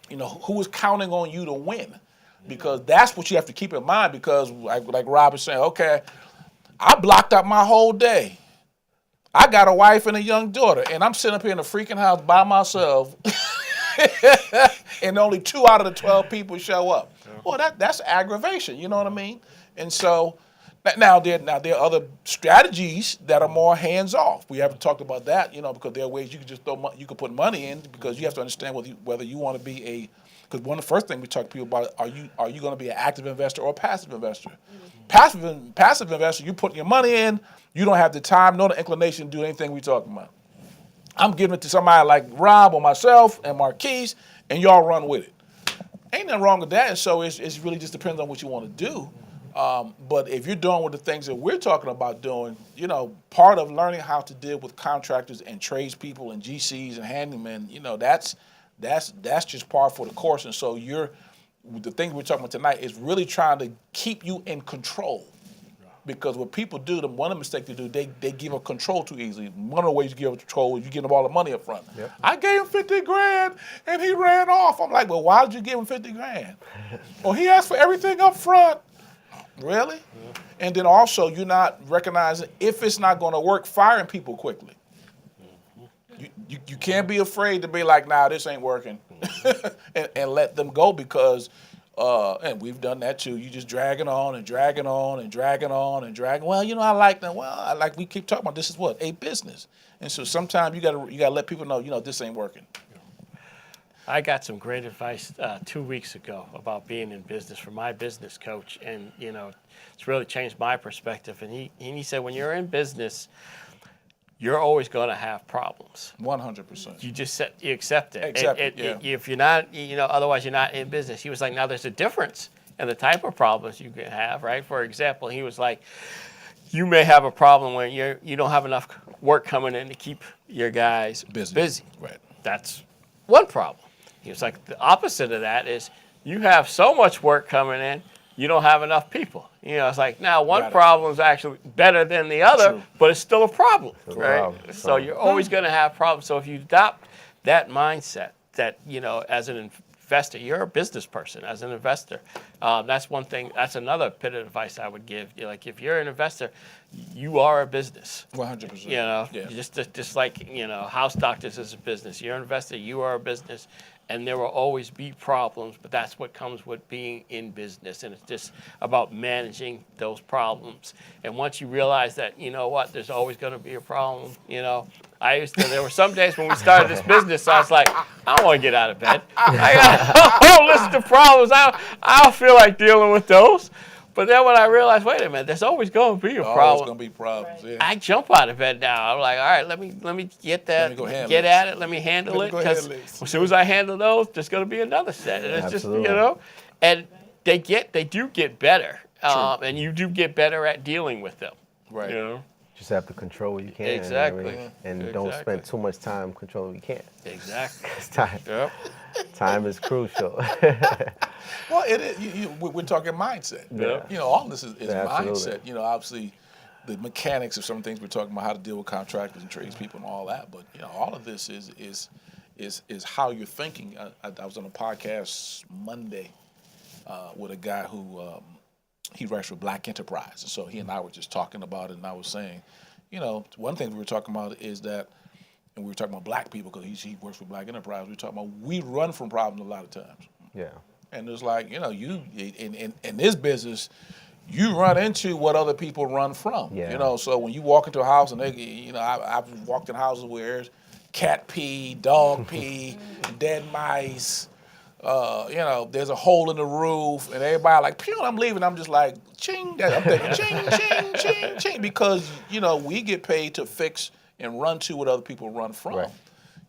Who is counting on you to win? Because that's what you have to keep in mind. Because like Rob is saying, okay, I blocked out my whole day. I got a wife and a young daughter, and I'm sitting up here in a freaking house by myself, and only 2 out of the 12 people show up. Well, that's aggravation, you know what I mean? And so now there are other strategies that are more hands off. We haven't talked about that, because there are ways you can just you can put money in, because you have to understand whether you want to be because one of the first things we talk to people about, are you going to be an active investor or a passive investor? Mm-hmm. Passive investor, you put your money in, you don't have the time nor the inclination to do anything we're talking about. I'm giving it to somebody like Rob or myself and Marquise, and y'all run with it. Ain't nothing wrong with that. And so it's really just depends on what you want to do. But if you're doing with the things that we're talking about doing, part of learning how to deal with contractors and tradespeople and GCs and handymen, that's just par for the course. And so the thing we're talking about tonight is really trying to keep you in control. Because what people do, one of the mistakes they do, they give up control too easily. One of the ways you give up control is you give them all the money up front. Yep. I gave him $50,000 and he ran off. I'm like, well, why did you give him $50,000? Well, he asked for everything up front. Really? Yeah. And then also, you're not recognizing if it's not going to work, firing people quickly. You can't be afraid to be like, nah, this ain't working, and let them go, because. And we've done that too. You just dragging on and dragging on and dragging on and dragging. Well, I like them. Well, we keep talking about this is a business, and so sometimes you gotta let people know, this ain't working. I got some great advice 2 weeks ago about being in business from my business coach, and it's really changed my perspective. And he said, when you're in business, you're always going to have problems. 100%. You accept it. Yeah. If you're not, otherwise you're not in business. He was like, now there's a difference in the type of problems you can have, right? For example, he was like, you may have a problem where you don't have enough work coming in to keep your guys busy. Right. That's one problem. He was like, the opposite of that is you have so much work coming in, you don't have enough people. It's like, now one problem is actually better than the other, but it's still a problem, right? So you're always going to have problems. So if you adopt that mindset that, as an investor, you're a business person, as an investor. That's one thing. That's another bit of advice I would give. If you're an investor, you are a business. 100%. Just like, House Doctors is a business. You're an investor, you are a business. and there will always be problems, but that's what comes with being in business, and it's just about managing those problems. And once you realize that, you know what, there's always going to be a problem, you know. There were some days when we started this business, I was like, I don't want to get out of bed. I got a whole list of problems. I don't feel like dealing with those. But then when I realized, wait a minute, there's always going to be a Always problem. gonna be problems. Yeah. I jump out of bed now. I'm like, all right, let me get that, Let me go handle get it. at it, let me handle Let me it. go Because handle it. as soon as I handle those, there's going to be another set, and it's just, you Absolutely. know, and they do get better, and you do get better at dealing with them. Right. You know, Just have to control what you can. you know what I Exactly. mean? And don't Exactly. spend too much time controlling what you can't. exactly. 'Cause time, Yep. time is crucial. Well, it is. We're talking mindset. Yeah. You know, all this is Yeah, absolutely. mindset. You know, obviously, the mechanics of some things we're talking about, how to deal with contractors and tradespeople and all that. But you know, all of this is how you're thinking. I was on a podcast Monday with a guy who he writes for Black Enterprise, and so he and I were just talking about it, and I was saying, you know, one thing we were talking about is that. And we were talking about black people because he works for Black Enterprise. We were talking about we run from problems a lot of times. Yeah. And it's like, you know, you in this business, you run into what other people run from. Yeah. You know, so when you walk into a house and they, you know, I've walked in houses where there's cat pee, dog pee, dead mice. You know, there's a hole in the roof, and everybody like, pew, I'm leaving. I'm just like, ching. I'm thinking, ching, ching, ching, ching, because you know we get paid to fix and run to what other people run from. Right.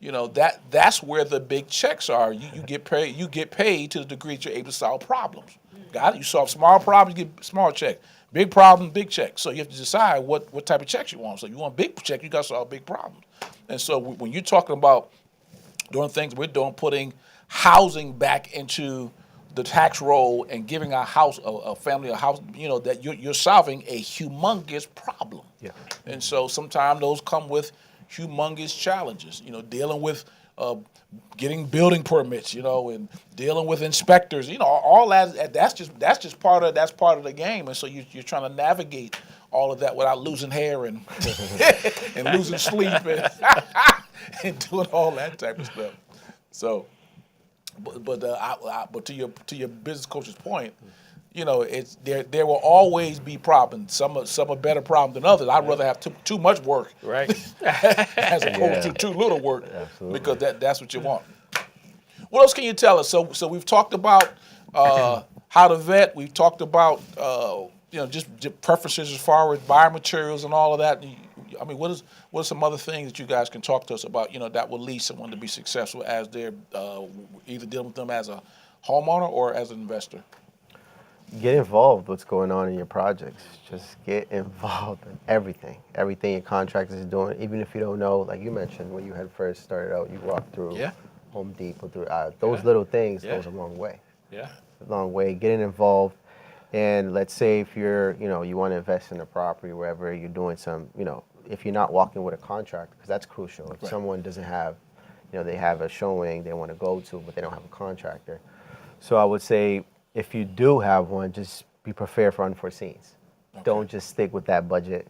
You know, that's where the big checks are. You get paid to the degree that you're able to solve problems. Got it? You solve small problems, you get small check. Big problem, big check. So you have to decide what type of checks you want. So you want big check, you got to solve big problems. And so when you're talking about doing things we're doing, putting housing back into the tax roll and giving a family a house, you know, that you're solving a humongous problem. Yeah. And so sometimes those come with humongous challenges, you know, dealing with getting building permits, you know, and dealing with inspectors, you know, all that's just part of the game. And so you're trying to navigate all of that without losing hair and and losing sleep and doing all that type of stuff. So, but to your business coach's point, you know, it's there will always be problems. Some are better problems than others. I'd rather have too much work, Right. as opposed to too little work, Absolutely. because that's what you want. What else can you tell us? So we've talked about how to vet. We've talked about you know, just preferences as far as biomaterials and all of that. I mean, what are some other things that you guys can talk to us about? You know, that will lead someone to be successful as they're either dealing with them as a homeowner or as an investor. Get involved with what's going on in your projects. Just get involved in everything. Everything your contractor is doing, even if you don't know, like you mentioned when you had first started out, you walked through Yeah. Home Depot, through those little things Yeah. goes a long way. Yeah. A long way. Getting involved. And let's say if you're, you know, you want to invest in a property, wherever you're doing some, you know, if you're not walking with a contractor, because that's crucial. If Right. someone doesn't have, you know, they have a showing they want to go to, but they don't have a contractor. So I would say if you do have one, just be prepared for unforeseens. Don't just stick with that budget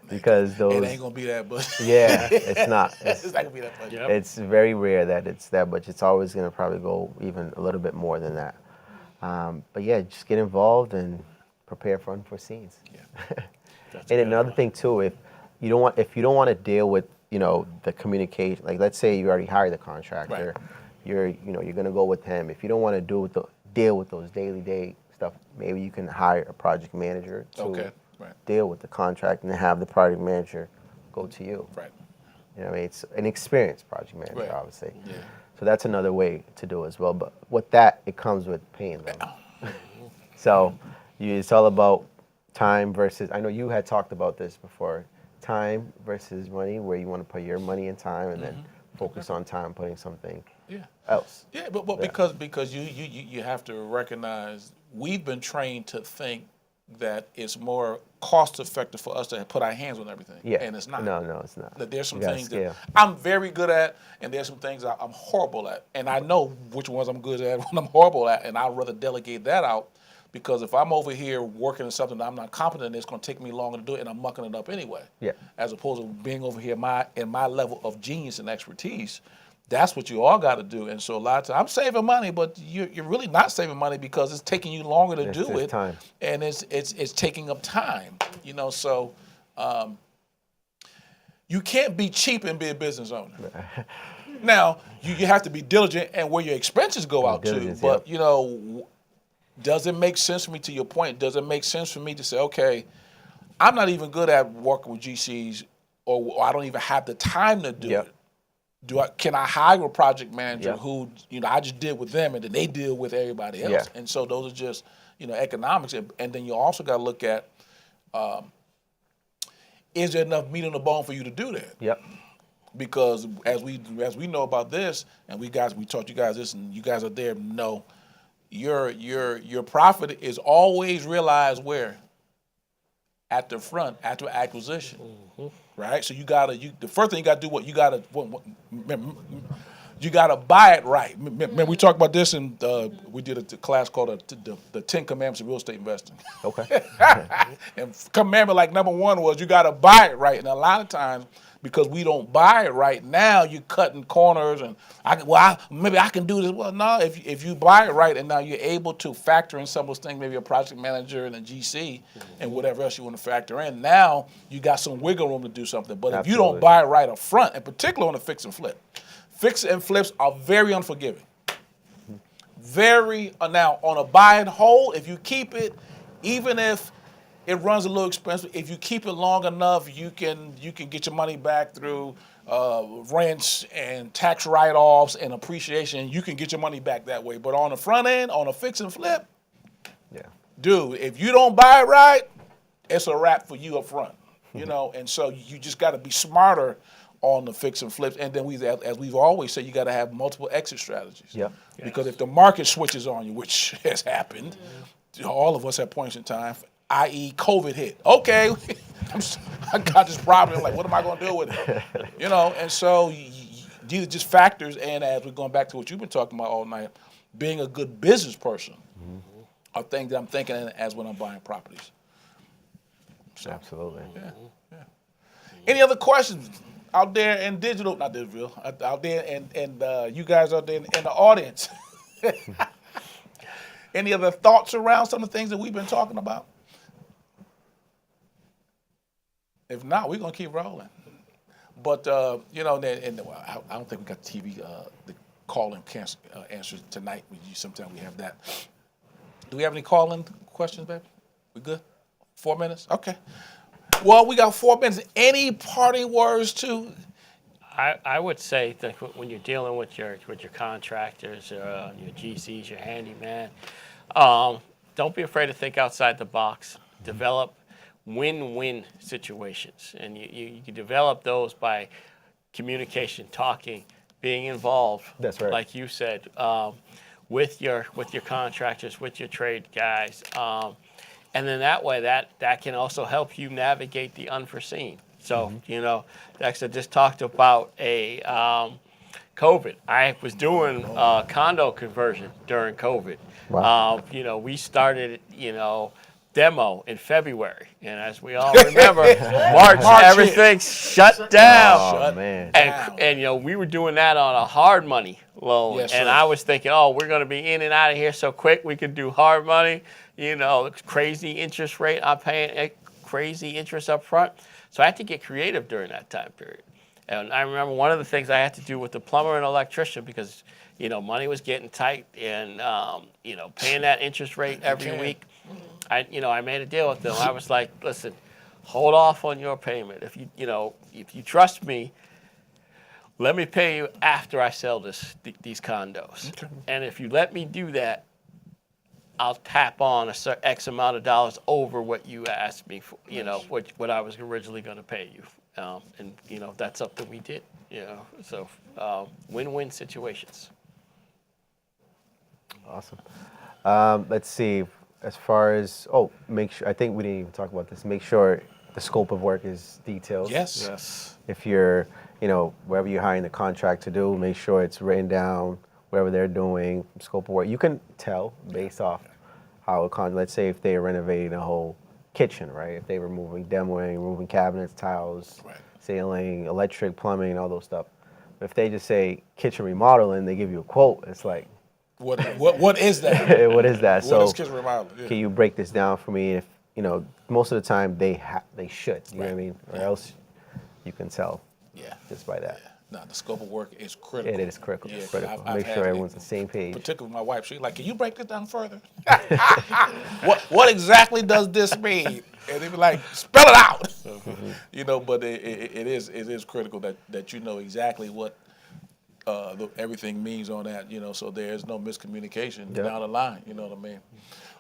because those. It ain't gonna be that, but Yeah, it's not. it's not gonna be that much. Yep. It's very rare that it's that much. It's always going to probably go even a little bit more than that. But yeah, just get involved and prepare for unforeseens. That's And good. another thing too, if you don't want to deal with, you know, the communication, like let's say you already hired the contractor, you're going to go with him. If you don't want to deal with those day stuff, maybe you can hire a project manager to Okay, right. deal with the contract and have the project manager go to you. Right. You know what I mean? It's an experienced project manager, Right. obviously. Yeah. So that's another way to do it as well. But with that, it comes with pain, though. So it's all about time versus, I know you had talked about this before, time versus money, where you want to put your money and time and then focus on time putting something Yeah. else. Yeah, but because you have to recognize we've been trained to think that it's more cost effective for us to put our hands on everything. Yeah. And it's not. No, it's not. That there's some You gotta things scale. that I'm very good at, and there's some things I'm horrible at. And I know which ones I'm good at, what I'm horrible at, and I'd rather delegate that out, because if I'm over here working on something that I'm not competent in, it's going to take me longer to do it, and I'm mucking it up anyway. Yeah. As opposed to being over here in my level of genius and expertise, That's what you all got to do. And so a lot of times, I'm saving money, but you're really not saving money because it's taking you longer to do it's it, time. and it's taking up time. So you can't be cheap and be a business owner. Now you have to be diligent and where your expenses go out to. diligence, But yep. does it make sense for me? To your point, does it make sense for me to say, okay, I'm not even good at working with GCs, or I don't even have the time to do Yep. it. Can I hire a project manager Yep. who I just deal with them and then they deal with everybody else? Yeah. And so those are just economics. And then you also got to look at is there enough meat on the bone for you to do that? Yep. Because as we know about this, and we taught you guys this, and you guys are there, know your profit is always realized where? At the front, after acquisition, right? So the first thing you gotta do you gotta buy it right. Man, we talked about this in we did a class called the 10 Commandments of Real Estate Investing. Okay. And commandment like number 1 was you gotta buy it right. And a lot of times, because we don't buy it right now, you're cutting corners and maybe I can do this. Well, no, if you buy it right and now you're able to factor in some of those things, maybe a project manager and a GC and whatever else you want to factor in, now you got some wiggle room to do something. But if you don't Absolutely. buy it right up front, in particular on a fix and flip, fix and flips are very unforgiving. Now on a buy and hold, if you keep it, even if it runs a little expensive, if you keep it long enough, you can get your money back through rents and tax write-offs and appreciation. You can get your money back that way. But on the front end, on a fix and flip, Yeah. dude, if you don't buy it right, it's a wrap for you up front. And so you just got to be smarter on the fix and flips. And then as we've always said, you got to have multiple exit strategies. Yep. Because if the market switches on you, which has happened, all of us at points in time, i.e. COVID hit. Okay, I got this problem. Like, what am I going to do with it? And so these are just factors. And as we're going back to what you've been talking about all night, being a good business person are things that I'm thinking as when I'm buying properties. So, Absolutely. yeah. Any other questions out there in digital? Not digital, out there and you guys out there in the audience. Any other thoughts around some of the things that we've been talking about? If not, we're gonna keep rolling. But I don't think we got TV the call-in answers tonight. Sometimes we have that. Do we have any call-in questions, baby? We good? 4 minutes? Okay. Well, we got 4 minutes. Any parting words too? I would say that when you're dealing with your contractors, your GCs, your handyman, don't be afraid to think outside the box. Develop win-win situations, and you can develop those by communication, talking, being involved. That's right. Like you said, with your contractors, with your trade guys, and then that way that can also help you navigate the unforeseen. So Dexter just talked about a COVID. I was doing condo conversion during COVID. Wow. We started demo in February, and as we all remember, March everything shut down. Oh, man. And we were doing that on a hard money loan, Yes, and sir. I was thinking, we're going to be in and out of here so quick. We can do hard money, crazy interest rate. I'm paying crazy interest up front, so I had to get creative during that time period. And I remember one of the things I had to do with the plumber and electrician because money was getting tight, and paying that interest rate every week. I made a deal with them. I was like, listen, hold off on your payment. If you trust me, let me pay you after I sell these condos. Okay. And if you let me do that, I'll tap on a certain X amount of dollars over what you asked me for, what I was originally going to pay you. And that's something we did, so win-win situations. Awesome. Let's see. As far as make sure. I think we didn't even talk about this. Make sure the scope of work is detailed. Yes. If you're, wherever you're hiring the contract to do, make sure it's written down. Whatever they're doing, scope of work. You can tell based off how let's say if they're renovating a whole kitchen, right? If they were removing cabinets, tiles, Right. ceiling, electric, plumbing, all those stuff. if they just say kitchen remodel and they give you a quote, it's like, What is that? what is that? What is kitchen remodel? Yeah. Can you break this down for me? If most of the time they should. You know what I mean? Or else you can tell Yeah. just by that. No, the scope of work is critical. It is critical. Yeah, critical. I've Make had sure it. everyone's on the same page. Particularly my wife, she's like, "Can you break this down further? what exactly does this mean?" And they be like, "Spell it out." But it is critical that you know exactly what everything means on that. So there's no miscommunication Yep. down the line. You know what I mean?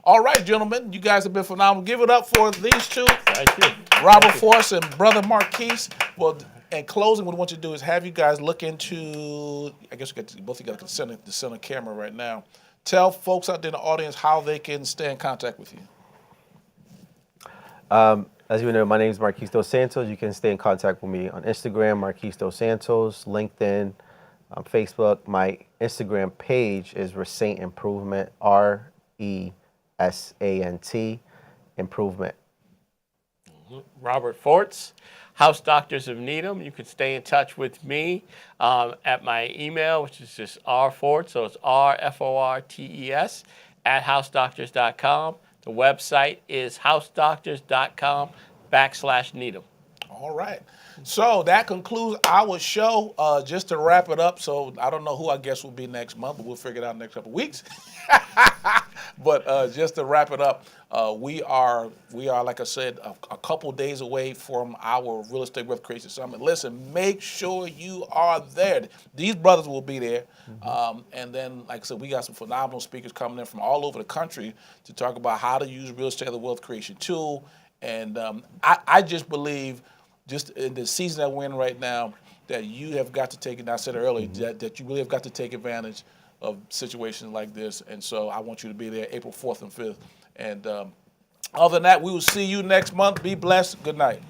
All right, gentlemen, you guys have been phenomenal. Give it up for these two, Thank you. Robert Force and Brother Marquise. Well, in closing, what I want you to do is have you guys look into, I guess both of you got the center camera right now. Tell folks out there in the audience how they can stay in contact with you. As you know, my name is Marquise Dos Santos. You can stay in contact with me on Instagram, Marquise Dos Santos, LinkedIn, Facebook. My Instagram page is Resant Improvement, RESANT Improvement. Robert Forts, House Doctors of Needham. You can stay in touch with me at my email, which is just rforts, so it's RFORTES @housedoctors.com. The website is housedoctors.com/Needham. All right. So that concludes our show. Just to wrap it up, so I don't know who I guess will be next month, but we'll figure it out next couple of weeks. But just to wrap it up, we are like I said, a couple days away from our Real Estate Wealth Creation Summit. Listen, make sure you are there. These brothers will be there. And then, like I said, we got some phenomenal speakers coming in from all over the country to talk about how to use real estate as a wealth creation tool. And I just believe, just in the season that we're in right now, that you have got to take it. And I said earlier that you really have got to take advantage of situations like this. And so I want you to be there April 4th and 5th. And other than that, we will see you next month. Be blessed. Good night.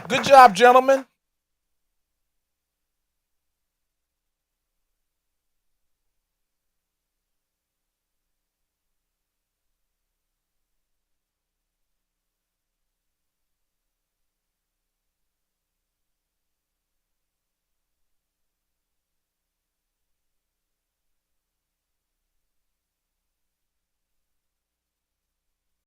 Good job, gentlemen.